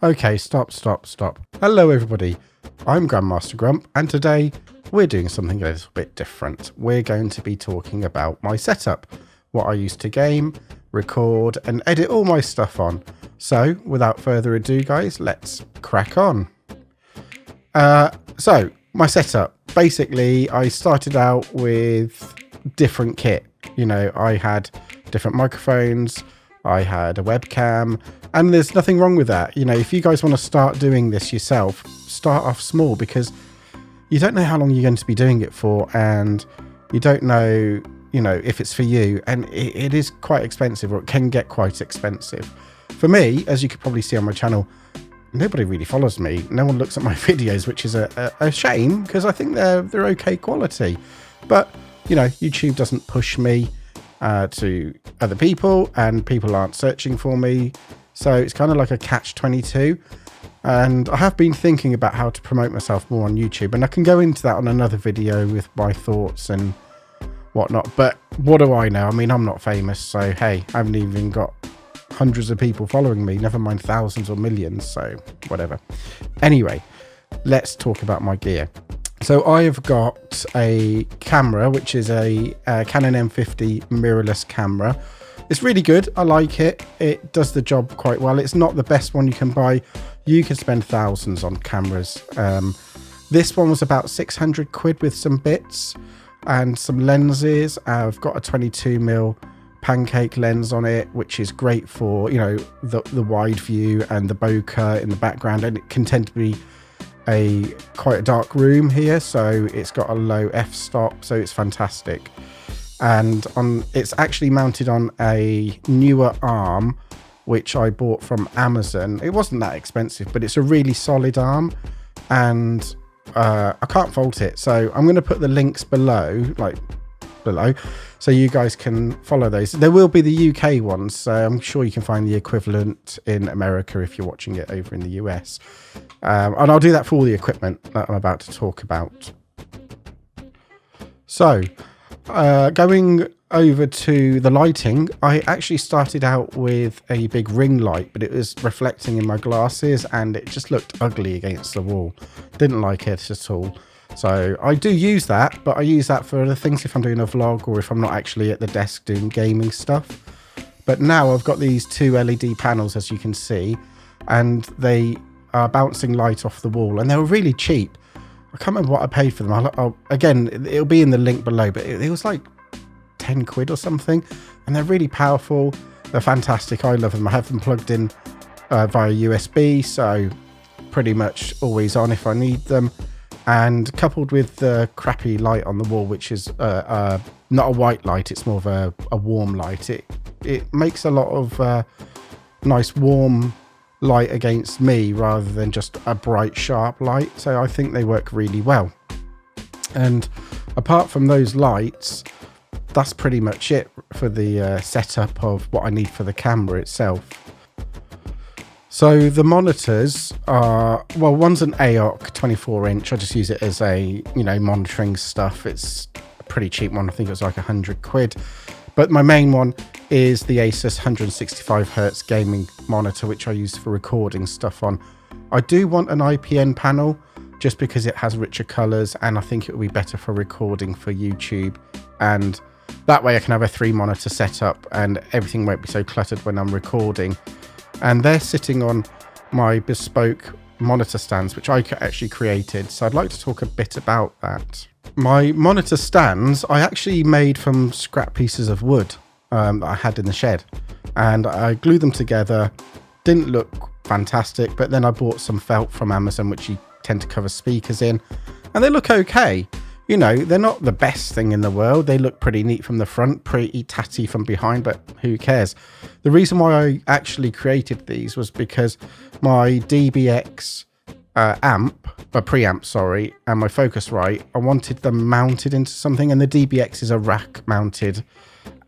Okay, stop. Hello everybody, I'm GrandMasterGrump, and today we're doing something a little bit different. We're going to be talking about my setup, what I use to game, record and edit all my stuff on. So without further ado guys, let's crack on. So my setup, basically I started out with different kit. You know, I had different microphones, I had a webcam, and there's nothing wrong with that. You know, if you guys want to start doing this yourself, start off small, because you don't know how long you're going to be doing it for, and you don't know, you know, if it's for you, and it is quite expensive, or it can get quite expensive. For me, as you could probably see on my channel, nobody really follows me. No one looks at my videos, which is a shame, because I think they're okay quality. But, you know, YouTube doesn't push me to other people, and people aren't searching for me. So it's kind of like a catch-22. And I have been thinking about how to promote myself more on YouTube, and I can go into that on another video with my thoughts and whatnot. But what do I know? I mean, I'm not famous, so hey, I haven't even got hundreds of people following me, never mind thousands or millions, so whatever. Anyway, let's talk about my gear. So I have got a camera, which is a Canon M50 mirrorless camera. It's really good. I like it. It does the job quite well. It's not the best one you can buy. You can spend thousands on cameras. This one was about 600 quid with some bits and some lenses. I've got a 22mm pancake lens on it, which is great for, you know, the wide view and the bokeh in the background, and it can tend to be quite a dark room here, so it's got a low f-stop, so it's fantastic. And it's actually mounted on a newer arm, which I bought from Amazon. It wasn't that expensive, but it's a really solid arm, and I can't fault it. So I'm going to put the links below, so you guys can follow those. There will be the UK ones, so I'm sure you can find the equivalent in America if you're watching it over in the US. And I'll do that for all the equipment that I'm about to talk about. So, going over to the lighting, I actually started out with a big ring light, but it was reflecting in my glasses and it just looked ugly against the wall. Didn't like it at all. So I do use that, but I use that for the things if I'm doing a vlog or if I'm not actually at the desk doing gaming stuff. But now I've got these two LED panels, as you can see, and they are bouncing light off the wall, and they were really cheap. I can't remember what I paid for them. Again, it'll be in the link below, but it was like 10 quid or something, and they're really powerful. They're fantastic. I love them. I have them plugged in via USB, so pretty much always on if I need them. And coupled with the crappy light on the wall, which is not a white light, it's more of a warm light. It makes a lot of nice warm light against me rather than just a bright sharp light. So I think they work really well. And apart from those lights, that's pretty much it for the setup of what I need for the camera itself. So the monitors are, well, one's an AOC 24-inch. I just use it as a, you know, monitoring stuff. It's a pretty cheap one. I think it was like 100 quid. But my main one is the Asus 165Hz gaming monitor, which I use for recording stuff on. I do want an IPN panel just because it has richer colors, and I think it will be better for recording for YouTube. And that way I can have a 3-monitor setup and everything won't be so cluttered when I'm recording. And they're sitting on my bespoke monitor stands, which I actually created. So I'd like to talk a bit about that. My monitor stands, I actually made from scrap pieces of wood that I had in the shed. And I glued them together. Didn't look fantastic, but then I bought some felt from Amazon, which you tend to cover speakers in. And they look okay. You know, they're not the best thing in the world. They look pretty neat from the front, pretty tatty from behind, but who cares? The reason why I actually created these was because my DBX preamp, sorry, and my Focusrite, I wanted them mounted into something, and the DBX is a rack mounted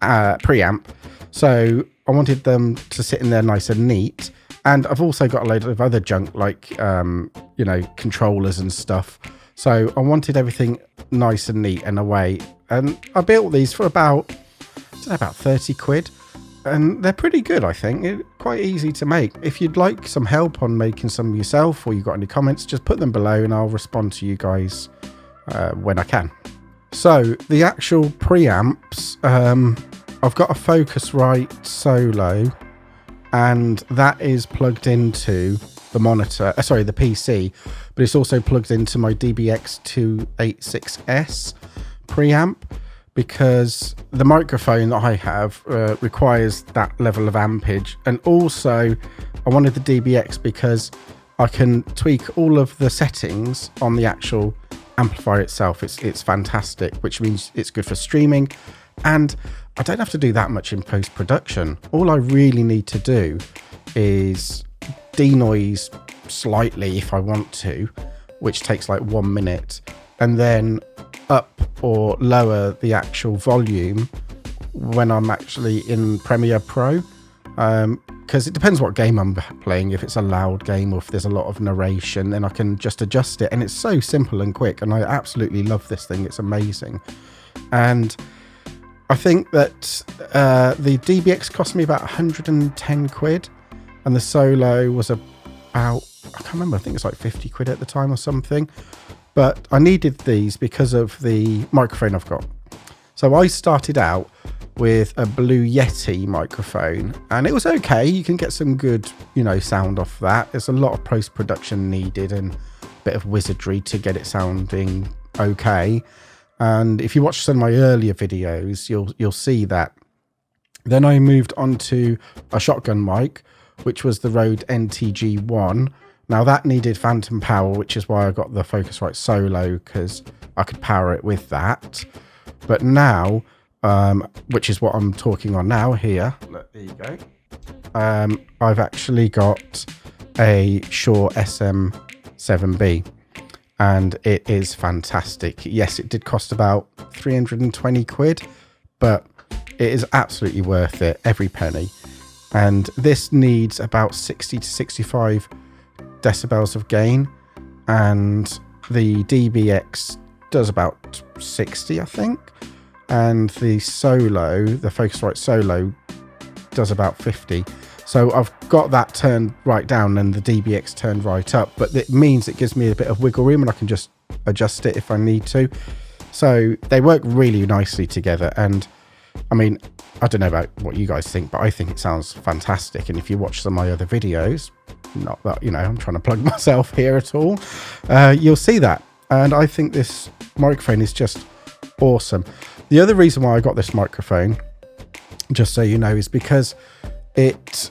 preamp. So I wanted them to sit in there nice and neat. And I've also got a load of other junk like, you know, controllers and stuff. So I wanted everything nice and neat and away. And I built these for about, I don't know, about 30 quid. and they're pretty good, I think. Quite easy to make. If you'd like some help on making some yourself, or you've got any comments, just put them below and I'll respond to you guys when I can. So the actual preamps, I've got a Focusrite Solo, and that is plugged into the monitor, sorry, the PC, but it's also plugged into my DBX286S preamp, because the microphone that I have requires that level of ampage. And also I wanted the DBX because I can tweak all of the settings on the actual amplifier itself. It's fantastic, which means it's good for streaming, and I don't have to do that much in post-production. All I really need to do is denoise slightly if I want to, which takes like 1 minute, and then up or lower the actual volume when I'm actually in Premiere Pro, because it depends what game I'm playing. If it's a loud game or if there's a lot of narration, then I can just adjust it, and it's so simple and quick, and I absolutely love this thing. It's amazing. And I think that the DBX cost me about 110 quid, and the Solo was about, I can't remember, I think it's like 50 quid at the time or something. But I needed these because of the microphone I've got. So I started out with a Blue Yeti microphone, and it was okay. You can get some good, sound off that. There's a lot of post-production needed and a bit of wizardry to get it sounding okay. And if you watch some of my earlier videos, you'll see that. Then I moved on to a shotgun mic, which was the Rode NTG1. Now that needed phantom power, which is why I got the Focusrite Solo, because I could power it with that. But now, which is what I'm talking on now here, look, there you go. I've actually got a Shure SM7B, and it is fantastic. Yes, it did cost about 320 quid, but it is absolutely worth it, every penny. And this needs about 60 to 65 decibels of gain, and the DBX does about 60, I think, and the Solo, the Focusrite Solo, does about 50. So I've got that turned right down and the DBX turned right up, but it means it gives me a bit of wiggle room, and I can just adjust it if I need to. So they work really nicely together, and I mean, I don't know about what you guys think, but I think it sounds fantastic. And if you watch some of my other videos, not that, I'm trying to plug myself here at all, you'll see that. And I think this microphone is just awesome. The other reason why I got this microphone, just so you know, is because it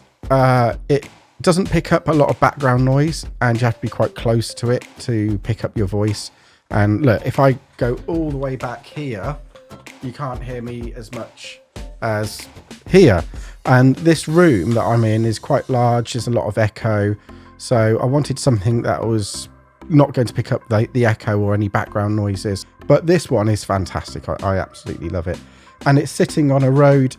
doesn't pick up a lot of background noise, and you have to be quite close to it to pick up your voice. And look, if I go all the way back here, you can't hear me as much as here. And this room that I'm in is quite large. There's a lot of echo. So I wanted something that was not going to pick up the echo or any background noises. But this one is fantastic. I absolutely love it. And it's sitting on a Rode,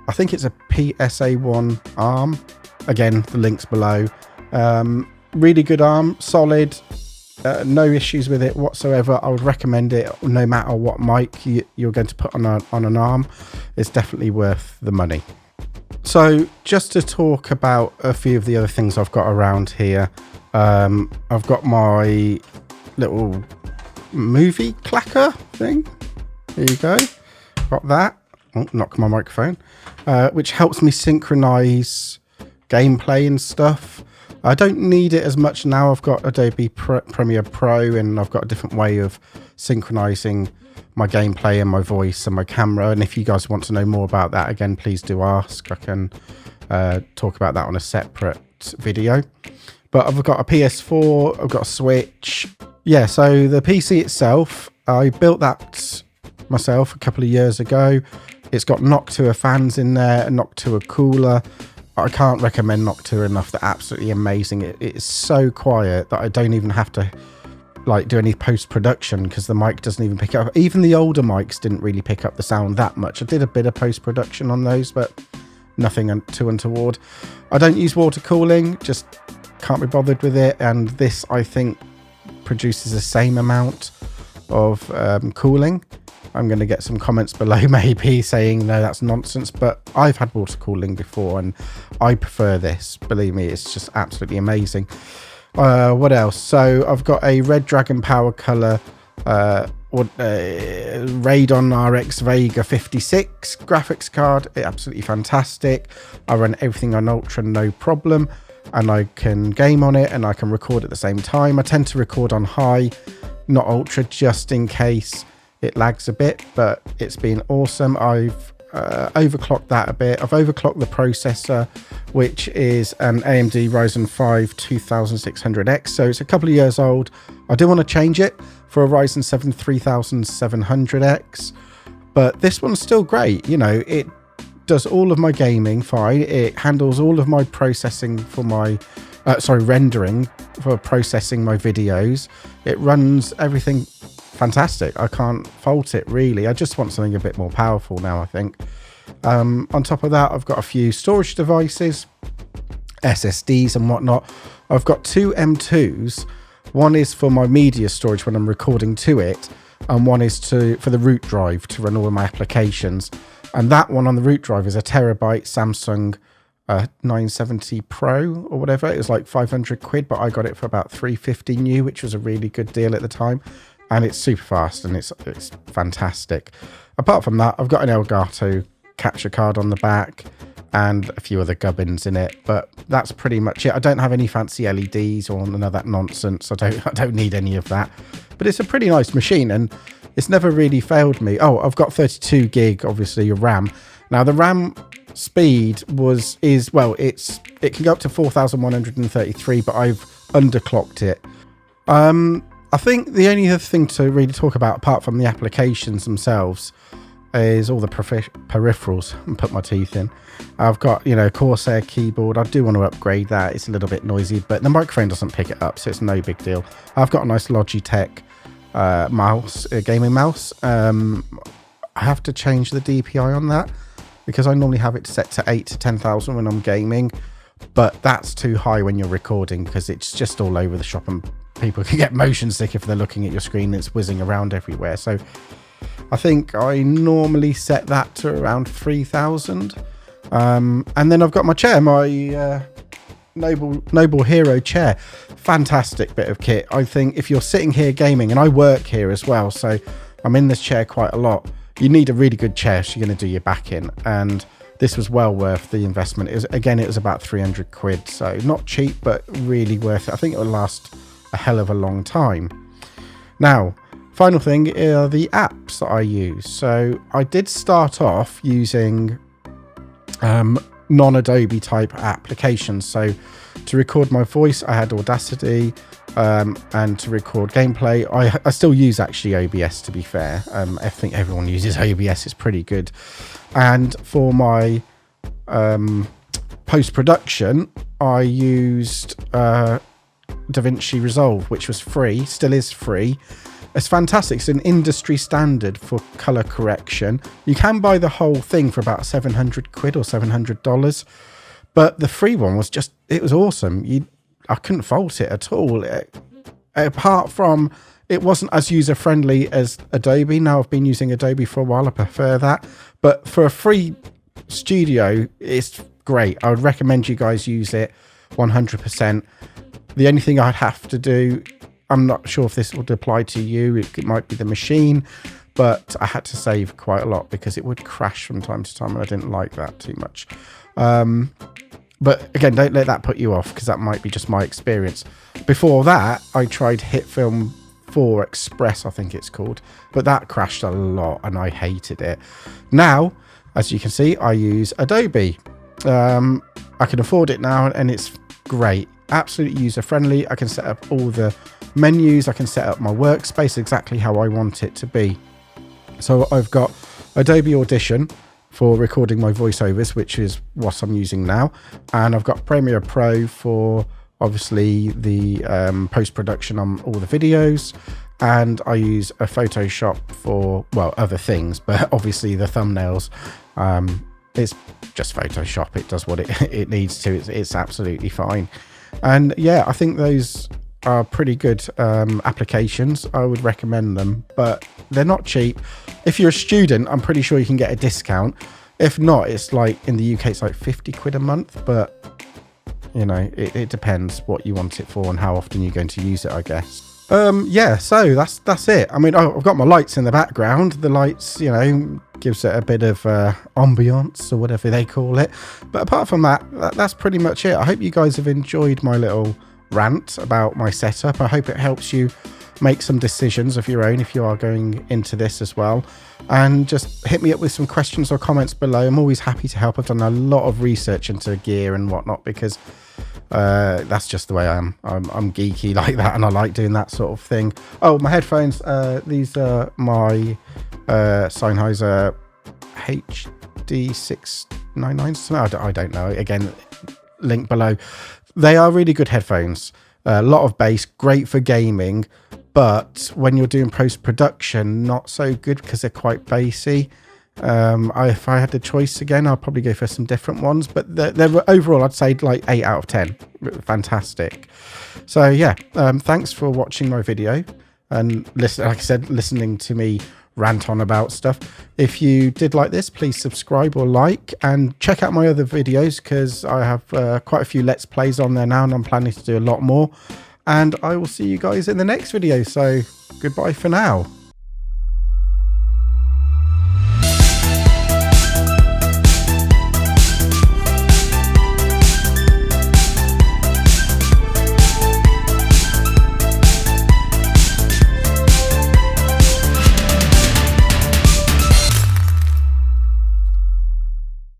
I think it's a PSA1 arm. Again, the link's below. Really good arm, solid. No issues with it whatsoever. I would recommend it no matter what mic you're going to put on an arm. It's definitely worth the money. So just to talk about a few of the other things I've got around here. I've got my little movie clacker thing. There you go. Got that. Oh, knock my microphone. Which helps me synchronize gameplay and stuff. I don't need it as much now. I've got Adobe Premiere Pro, and I've got a different way of synchronizing my gameplay and my voice and my camera. And if you guys want to know more about that, again, please do ask. I can talk about that on a separate video. But I've got a PS4, I've got a Switch. Yeah, so the PC itself, I built that myself a couple of years ago. It's got Noctua fans in there, a Noctua cooler. I can't recommend Noctua enough. They're absolutely amazing. It is so quiet that I don't even have to do any post-production, because the mic doesn't even pick up. Even the older mics didn't really pick up the sound that much. I did a bit of post-production on those, but nothing too untoward. I don't use water cooling, just can't be bothered with it. And this, I think, produces the same amount of cooling. I'm going to get some comments below maybe saying, no, that's nonsense. But I've had water cooling before and I prefer this. Believe me, it's just absolutely amazing. What else? So I've got a Red Dragon Power Color Radeon RX Vega 56 graphics card. It's absolutely fantastic. I run everything on Ultra, no problem. And I can game on it and I can record at the same time. I tend to record on high, not Ultra, just in case it lags a bit, but it's been awesome. I've overclocked that a bit. I've overclocked the processor, which is an AMD Ryzen 5 2600X. So it's a couple of years old. I do want to change it for a Ryzen 7 3700X, but this one's still great. You know, it does all of my gaming fine. It handles all of my processing for my rendering for processing my videos. It runs everything fantastic. I can't fault it really. I just want something a bit more powerful now, I think. On top of that, I've got a few storage devices, SSDs and whatnot. I've got two M2s. One is for my media storage when I'm recording to it, and one is for the root drive to run all of my applications. And that one on the root drive is a terabyte Samsung 970 Pro or whatever. It was like 500 quid, but I got it for about 350 new, which was a really good deal at the time. And it's super fast and it's fantastic. Apart from that, I've got an Elgato capture card on the back and a few other gubbins in it, but that's pretty much it. I don't have any fancy LEDs or none of that nonsense. I don't need any of that, but it's a pretty nice machine and it's never really failed me. Oh, I've got 32 gig, obviously, of RAM. Now the RAM speed it can go up to 4133, but I've underclocked it. I think the only other thing to really talk about, apart from the applications themselves, is all the peripherals. And put my teeth in. I've got, you know, Corsair keyboard. I do want to upgrade that. It's a little bit noisy, but the microphone doesn't pick it up, so it's no big deal. I've got a nice Logitech mouse, gaming mouse. I have to change the DPI on that because I normally have it set to 8 to 10,000 when I'm gaming, but that's too high when you're recording because it's just all over the shop and people can get motion sick if they're looking at your screen. It's whizzing around everywhere. So I think I normally set that to around 3,000. And then I've got my chair, my Noble Hero chair. Fantastic bit of kit. I think if you're sitting here gaming, and I work here as well, so I'm in this chair quite a lot, you need a really good chair so you're going to do your back in. And this was well worth the investment. It was about 300 quid, so not cheap, but really worth it. I think it will last a hell of a long time. Now, final thing are the apps that I use. So I did start off using non-Adobe type applications. So to record my voice, I had Audacity, and to record gameplay, I still use actually OBS, to be fair. I think everyone uses OBS. It's pretty good. And for my post-production, I used DaVinci Resolve, which was free, still is free. It's fantastic. It's an industry standard for color correction. You can buy the whole thing for about 700 quid or $700, but the free one was it was awesome. I couldn't fault it at all. Apart from it wasn't as user-friendly as Adobe. Now I've been using Adobe for a while. I prefer that, but for a free studio, it's great. I would recommend you guys use it 100%. The only thing I'd have to do, I'm not sure if this would apply to you, it might be the machine, but I had to save quite a lot because it would crash from time to time and I didn't like that too much. But again, don't let that put you off because that might be just my experience. Before that, I tried HitFilm 4 Express, I think it's called, but that crashed a lot and I hated it. Now, as you can see, I use Adobe. I can afford it now and it's great. Absolutely user-friendly. I can set up all the menus. I can set up my workspace exactly how I want it to be. So I've got Adobe Audition for recording my voiceovers, which is what I'm using now. And I've got Premiere Pro for obviously the post-production on all the videos. And I use a Photoshop for, well, other things, but obviously the thumbnails, it's just Photoshop. It does what it needs to. It's absolutely fine. And yeah, I think those are pretty good applications. I would recommend them, but they're not cheap. If you're a student, I'm pretty sure you can get a discount. If not, it's like in the UK, it's like 50 quid a month, but you know, it depends what you want it for and how often you're going to use it, I guess. Yeah, so that's it. I mean, I've got my lights in the background. The lights, you know, gives it a bit of ambiance or whatever they call it. But apart from that, that's pretty much it. I hope you guys have enjoyed my little rant about my setup. I hope it helps you make some decisions of your own if you are going into this as well. And just hit me up with some questions or comments below. I'm always happy to help. I've done a lot of research into gear and whatnot because that's just the way I am. I'm geeky like that, and I like doing that sort of thing. Oh, my headphones. These are my Sennheiser HD699s. I don't know. Again, link below. They are really good headphones. A lot of bass, great for gaming, but when you're doing post-production, not so good because they're quite bassy. If I had the choice again, I'd probably go for some different ones, but they're overall, I'd say like 8 out of 10. Fantastic. So yeah, thanks for watching my video and listen, like I said, listening to me rant on about stuff. If you did like this, please subscribe or like, and check out my other videos because I have quite a few Let's Plays on there now, and I'm planning to do a lot more. And I will see you guys in the next video. So goodbye for now.